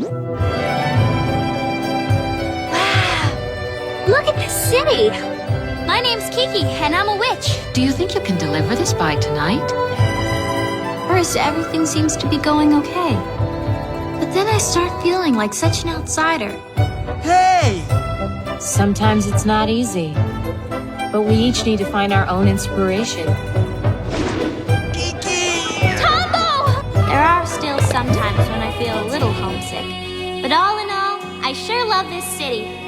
Wow! Look at this city! My name's Kiki, and I'm a witch. Do you think you can deliver this by tonight? First, everything seems to be going okay. But then I start feeling like such an outsider. Hey! Sometimes it's not easy, but we each need to find our own inspiration. Kiki! Tombo! There are still some times when I feel a little homesick. But all in all, I sure love this city.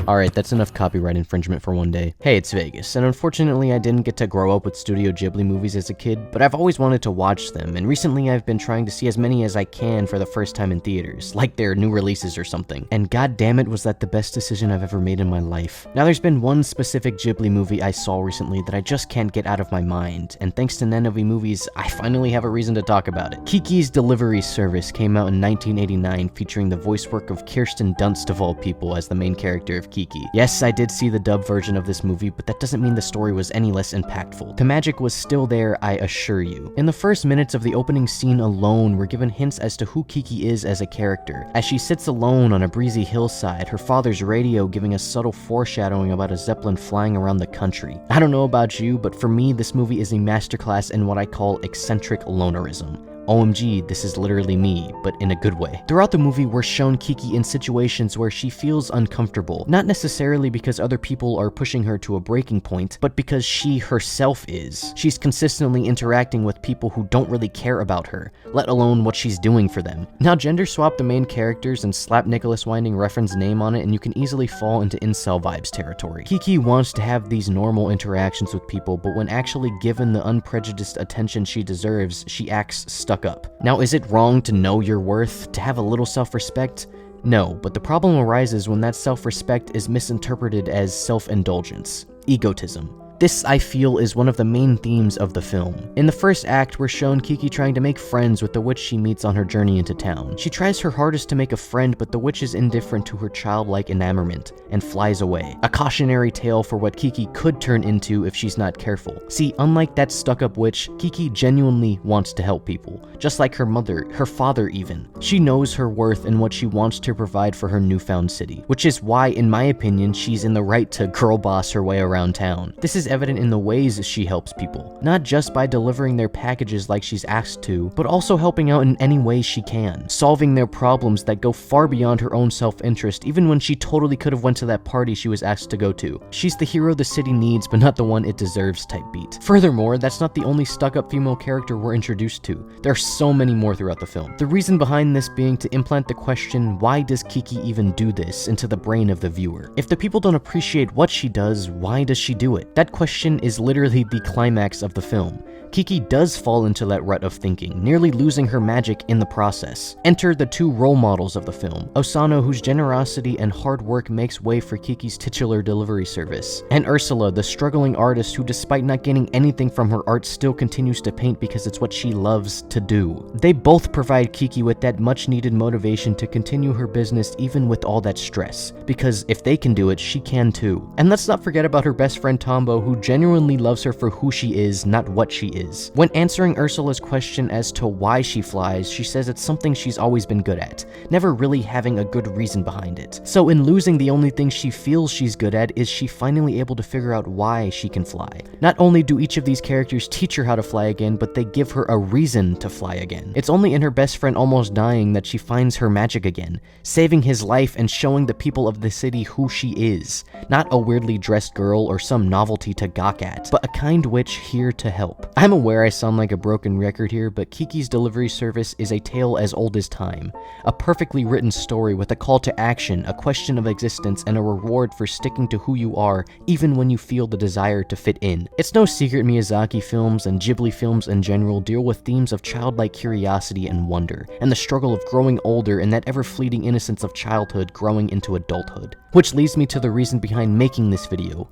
Alright, that's enough copyright infringement for one day. Hey, it's Vegas, and unfortunately I didn't get to grow up with Studio Ghibli movies as a kid, but I've always wanted to watch them, and recently I've been trying to see as many as I can for the first time in theaters, like their new releases or something. And god damn it, was that the best decision I've ever made in my life. Now there's been one specific Ghibli movie I saw recently that I just can't get out of my mind, and thanks to Nenovi Movies, I finally have a reason to talk about it. Kiki's Delivery Service came out in 1989 featuring the voice work of Kirsten Dunst of all people as the main character of Kiki. Yes, I did see the dub version of this movie, but that doesn't mean the story was any less impactful. The magic was still there, I assure you. In the first minutes of the opening scene alone, we're given hints as to who Kiki is as a character. As she sits alone on a breezy hillside, her father's radio giving a subtle foreshadowing about a zeppelin flying around the country. I don't know about you, but for me, this movie is a masterclass in what I call eccentric lonerism. OMG, this is literally me, but in a good way. Throughout the movie, we're shown Kiki in situations where she feels uncomfortable, not necessarily because other people are pushing her to a breaking point, but because she herself is. She's consistently interacting with people who don't really care about her, let alone what she's doing for them. Now, gender swap the main characters and slap Nicholas Winding Refn's name on it, and you can easily fall into incel vibes territory. Kiki wants to have these normal interactions with people, but when actually given the unprejudiced attention she deserves, she acts stuck up. Now, is it wrong to know your worth, to have a little self-respect? No, but the problem arises when that self-respect is misinterpreted as self-indulgence, egotism. This, I feel, is one of the main themes of the film. In the first act, we're shown Kiki trying to make friends with the witch she meets on her journey into town. She tries her hardest to make a friend, but the witch is indifferent to her childlike enamorment and flies away. A cautionary tale for what Kiki could turn into if she's not careful. See, unlike that stuck-up witch, Kiki genuinely wants to help people, just like her mother, her father even. She knows her worth and what she wants to provide for her newfound city, which is why, in my opinion, she's in the right to girl boss her way around town. This is evident in the ways she helps people, not just by delivering their packages like she's asked to, but also helping out in any way she can, solving their problems that go far beyond her own self-interest, even when she totally could have went to that party she was asked to go to. She's the hero the city needs, but not the one it deserves type beat. Furthermore, that's not the only stuck-up female character we're introduced to. There are so many more throughout the film. The reason behind this being to implant the question, why does Kiki even do this, into the brain of the viewer? If the people don't appreciate what she does, why does she do it? That question is literally the climax of the film. Kiki does fall into that rut of thinking, nearly losing her magic in the process. Enter the two role models of the film, Osano, whose generosity and hard work makes way for Kiki's titular delivery service, and Ursula, the struggling artist who, despite not gaining anything from her art, still continues to paint because it's what she loves to do. They both provide Kiki with that much needed motivation to continue her business even with all that stress, because if they can do it, she can too. And let's not forget about her best friend Tombo, who genuinely loves her for who she is, not what she is. When answering Ursula's question as to why she flies, she says it's something she's always been good at, never really having a good reason behind it. So in losing the only thing she feels she's good at, is she finally able to figure out why she can fly. Not only do each of these characters teach her how to fly again, but they give her a reason to fly again. It's only in her best friend almost dying that she finds her magic again, saving his life and showing the people of the city who she is. Not a weirdly dressed girl or some novelty to gawk at, but a kind witch here to help. I'm aware I sound like a broken record here, but Kiki's Delivery Service is a tale as old as time. A perfectly written story with a call to action, a question of existence, and a reward for sticking to who you are, even when you feel the desire to fit in. It's no secret Miyazaki films and Ghibli films in general deal with themes of childlike curiosity and wonder, and the struggle of growing older and that ever-fleeting innocence of childhood growing into adulthood. Which leads me to the reason behind making this video: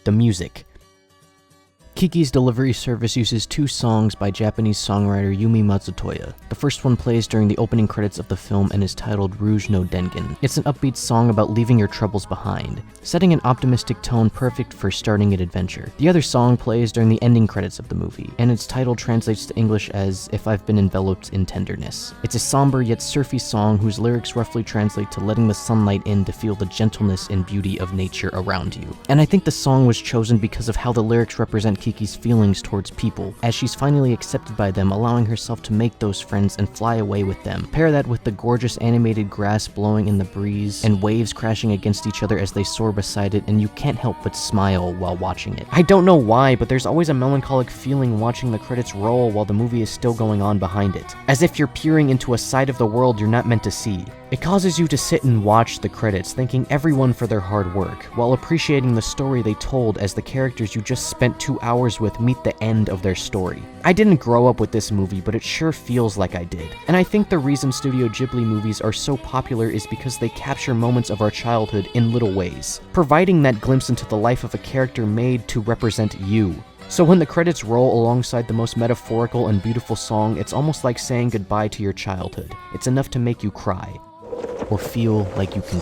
the music. Kiki's delivery service uses 2 songs by Japanese songwriter Yumi Matsutoya. The first one plays during the opening credits of the film and is titled Rouge no Dengen. It's an upbeat song about leaving your troubles behind, setting an optimistic tone perfect for starting an adventure. The other song plays during the ending credits of the movie, and its title translates to English as If I've Been Enveloped in Tenderness. It's a somber yet surfy song whose lyrics roughly translate to letting the sunlight in to feel the gentleness and beauty of nature around you. And I think the song was chosen because of how the lyrics represent Kiki's feelings towards people, as she's finally accepted by them, allowing herself to make those friends and fly away with them. Pair that with the gorgeous animated grass blowing in the breeze and waves crashing against each other as they soar beside it, and you can't help but smile while watching it. I don't know why, but there's always a melancholic feeling watching the credits roll while the movie is still going on behind it, as if you're peering into a side of the world you're not meant to see. It causes you to sit and watch the credits, thanking everyone for their hard work, while appreciating the story they told as the characters you just spent 2 hours with meet the end of their story. I didn't grow up with this movie, but it sure feels like I did. And I think the reason Studio Ghibli movies are so popular is because they capture moments of our childhood in little ways, providing that glimpse into the life of a character made to represent you. So when the credits roll alongside the most metaphorical and beautiful song, it's almost like saying goodbye to your childhood. It's enough to make you cry, or feel like you can